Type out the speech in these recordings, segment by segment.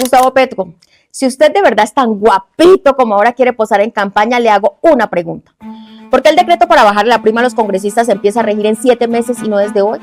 Gustavo Petro, si usted de verdad es tan guapito como ahora quiere posar en campaña, le hago una pregunta. ¿Por qué el decreto para bajar la prima a los congresistas empieza a regir en 7 meses y no desde hoy?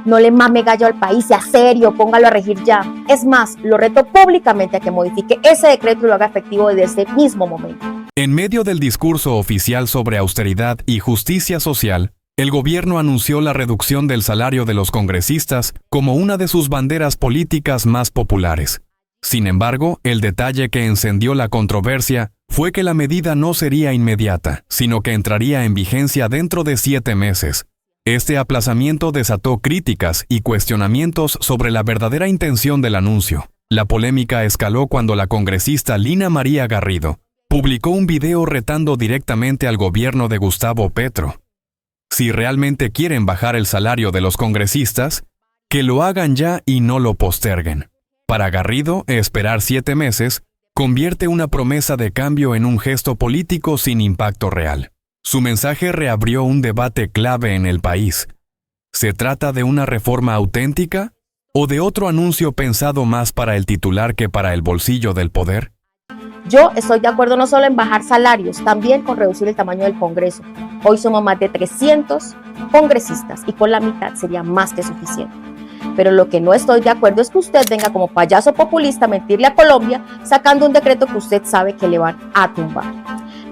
No le mame gallo al país, sea serio, póngalo a regir ya. Es más, lo reto públicamente a que modifique ese decreto y lo haga efectivo desde ese mismo momento. En medio del discurso oficial sobre austeridad y justicia social, el gobierno anunció la reducción del salario de los congresistas como una de sus banderas políticas más populares. Sin embargo, el detalle que encendió la controversia fue que la medida no sería inmediata, sino que entraría en vigencia dentro de 7 meses. Este aplazamiento desató críticas y cuestionamientos sobre la verdadera intención del anuncio. La polémica escaló cuando la congresista Lina María Garrido publicó un video retando directamente al gobierno de Gustavo Petro. Si realmente quieren bajar el salario de los congresistas, que lo hagan ya y no lo posterguen. Para Garrido, esperar 7 meses convierte una promesa de cambio en un gesto político sin impacto real. Su mensaje reabrió un debate clave en el país. ¿Se trata de una reforma auténtica o de otro anuncio pensado más para el titular que para el bolsillo del poder? Yo estoy de acuerdo no solo en bajar salarios, también con reducir el tamaño del Congreso. Hoy somos más de 300 congresistas y con la mitad sería más que suficiente. Pero lo que no estoy de acuerdo es que usted venga como payaso populista a mentirle a Colombia sacando un decreto que usted sabe que le van a tumbar.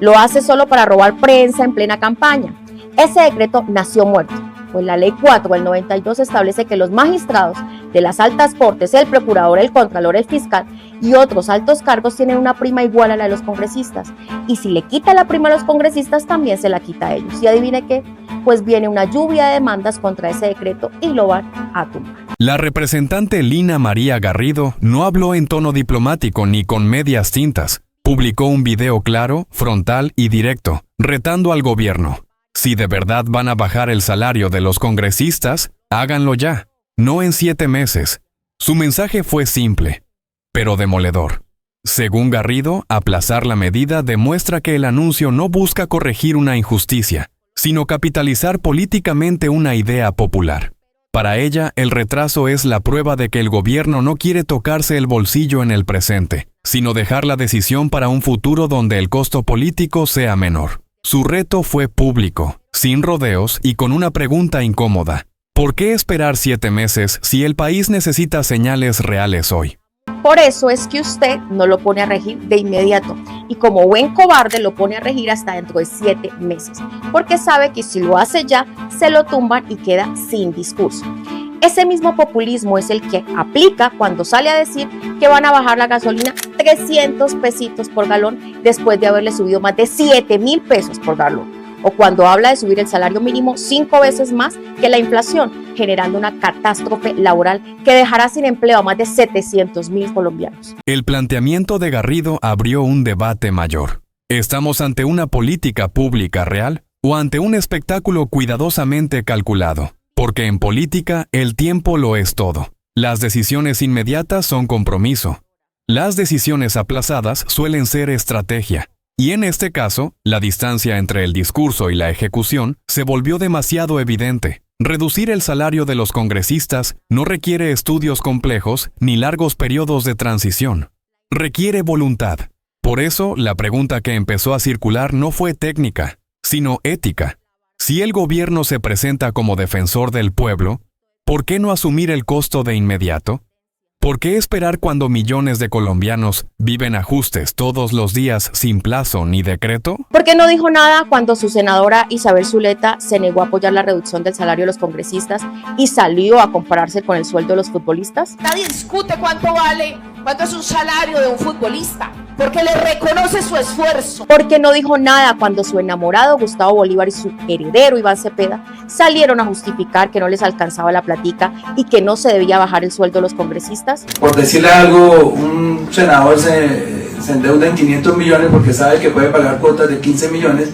Lo hace solo para robar prensa en plena campaña. Ese decreto nació muerto, pues la Ley 4 del 92 establece que los magistrados de las altas cortes, el procurador, el contralor, el fiscal y otros altos cargos tienen una prima igual a la de los congresistas. Y si le quita la prima a los congresistas, también se la quita a ellos. Y adivine qué, pues viene una lluvia de demandas contra ese decreto y lo van a tumbar. La representante Lina María Garrido no habló en tono diplomático ni con medias tintas. Publicó un video claro, frontal y directo, retando al gobierno. Si de verdad van a bajar el salario de los congresistas, háganlo ya, no en 7 meses. Su mensaje fue simple, pero demoledor. Según Garrido, aplazar la medida demuestra que el anuncio no busca corregir una injusticia, sino capitalizar políticamente una idea popular. Para ella, el retraso es la prueba de que el gobierno no quiere tocarse el bolsillo en el presente, sino dejar la decisión para un futuro donde el costo político sea menor. Su reto fue público, sin rodeos y con una pregunta incómoda. ¿Por qué esperar 7 meses si el país necesita señales reales hoy? Por eso es que usted no lo pone a regir de inmediato y como buen cobarde lo pone a regir hasta dentro de 7 meses, porque sabe que si lo hace ya, se lo tumban y queda sin discurso. Ese mismo populismo es el que aplica cuando sale a decir que van a bajar la gasolina 300 pesitos por galón después de haberle subido más de 7,000 pesos por galón. O cuando habla de subir el salario mínimo 5 veces más que la inflación, generando una catástrofe laboral que dejará sin empleo a más de 700,000 colombianos. El planteamiento de Garrido abrió un debate mayor. ¿Estamos ante una política pública real o ante un espectáculo cuidadosamente calculado? Porque en política el tiempo lo es todo. Las decisiones inmediatas son compromiso. Las decisiones aplazadas suelen ser estrategia. Y en este caso, la distancia entre el discurso y la ejecución se volvió demasiado evidente. Reducir el salario de los congresistas no requiere estudios complejos ni largos periodos de transición. Requiere voluntad. Por eso, la pregunta que empezó a circular no fue técnica, sino ética. Si el gobierno se presenta como defensor del pueblo, ¿por qué no asumir el costo de inmediato? ¿Por qué esperar cuando millones de colombianos viven ajustes todos los días sin plazo ni decreto? ¿Por qué no dijo nada cuando su senadora Isabel Zuleta se negó a apoyar la reducción del salario de los congresistas y salió a compararse con el sueldo de los futbolistas? Nadie discute cuánto vale, cuánto es un salario de un futbolista, porque le reconoce su esfuerzo. ¿Por qué no dijo nada cuando su enamorado Gustavo Bolívar y su heredero Iván Cepeda salieron a justificar que no les alcanzaba la platica y que no se debía bajar el sueldo de los congresistas? Por decirle algo, un senador se endeuda en 500 millones porque sabe que puede pagar cuotas de 15 millones.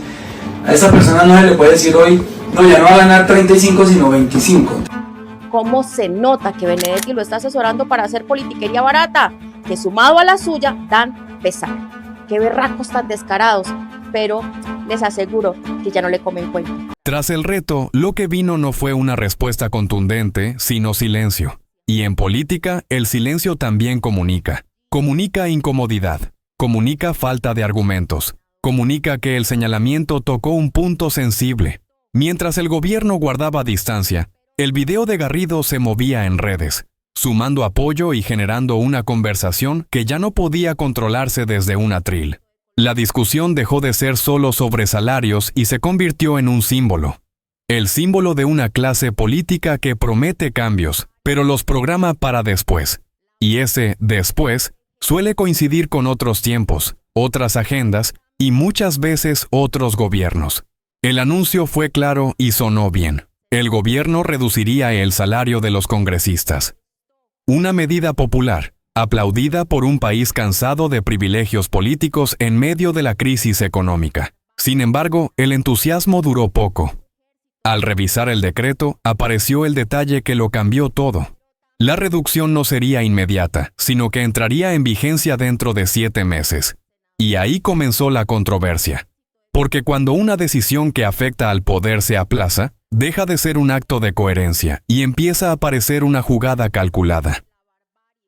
A esa persona no se le puede decir hoy, no, ya no va a ganar 35 sino 25. ¿Cómo se nota que Benedetti lo está asesorando para hacer politiquería barata? Que sumado a la suya dan pesar. Qué berracos tan descarados, pero les aseguro que ya no le comen cuento. Tras el reto, lo que vino no fue una respuesta contundente, sino silencio. Y en política, el silencio también comunica. Comunica incomodidad, comunica falta de argumentos, comunica que el señalamiento tocó un punto sensible. Mientras el gobierno guardaba distancia, el video de Garrido se movía en redes, sumando apoyo y generando una conversación que ya no podía controlarse desde un atril. La discusión dejó de ser solo sobre salarios y se convirtió en un símbolo. El símbolo de una clase política que promete cambios, pero los programa para después. Y ese después suele coincidir con otros tiempos, otras agendas y muchas veces otros gobiernos. El anuncio fue claro y sonó bien. El gobierno reduciría el salario de los congresistas. Una medida popular, aplaudida por un país cansado de privilegios políticos en medio de la crisis económica. Sin embargo, el entusiasmo duró poco. Al revisar el decreto, apareció el detalle que lo cambió todo. La reducción no sería inmediata, sino que entraría en vigencia dentro de 7 meses. Y ahí comenzó la controversia. Porque cuando una decisión que afecta al poder se aplaza, deja de ser un acto de coherencia y empieza a parecer una jugada calculada.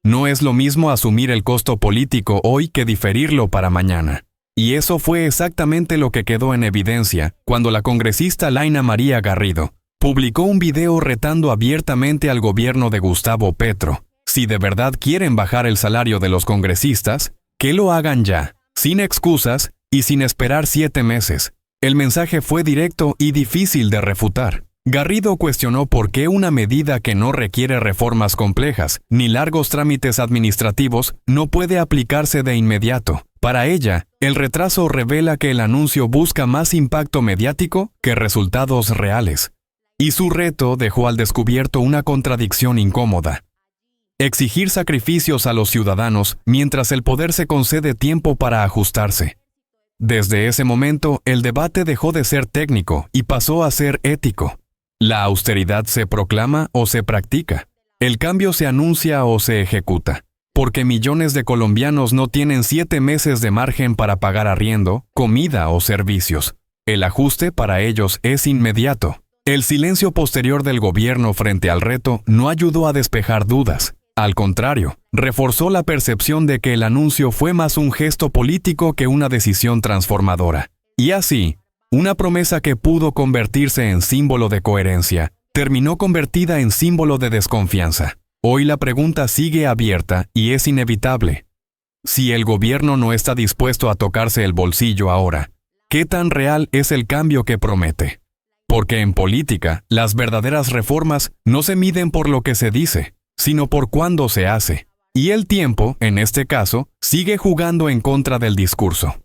No es lo mismo asumir el costo político hoy que diferirlo para mañana. Y eso fue exactamente lo que quedó en evidencia cuando la congresista Laina María Garrido publicó un video retando abiertamente al gobierno de Gustavo Petro. Si de verdad quieren bajar el salario de los congresistas, que lo hagan ya, sin excusas y sin esperar 7 meses. El mensaje fue directo y difícil de refutar. Garrido cuestionó por qué una medida que no requiere reformas complejas ni largos trámites administrativos no puede aplicarse de inmediato. Para ella, el retraso revela que el anuncio busca más impacto mediático que resultados reales. Y su reto dejó al descubierto una contradicción incómoda. Exigir sacrificios a los ciudadanos mientras el poder se concede tiempo para ajustarse. Desde ese momento, el debate dejó de ser técnico y pasó a ser ético. La austeridad se proclama o se practica. El cambio se anuncia o se ejecuta. Porque millones de colombianos no tienen 7 meses de margen para pagar arriendo, comida o servicios. El ajuste para ellos es inmediato. El silencio posterior del gobierno frente al reto no ayudó a despejar dudas. Al contrario, reforzó la percepción de que el anuncio fue más un gesto político que una decisión transformadora. Y así, una promesa que pudo convertirse en símbolo de coherencia, terminó convertida en símbolo de desconfianza. Hoy la pregunta sigue abierta y es inevitable. Si el gobierno no está dispuesto a tocarse el bolsillo ahora, ¿qué tan real es el cambio que promete? Porque en política, las verdaderas reformas no se miden por lo que se dice, sino por cuándo se hace. Y el tiempo, en este caso, sigue jugando en contra del discurso.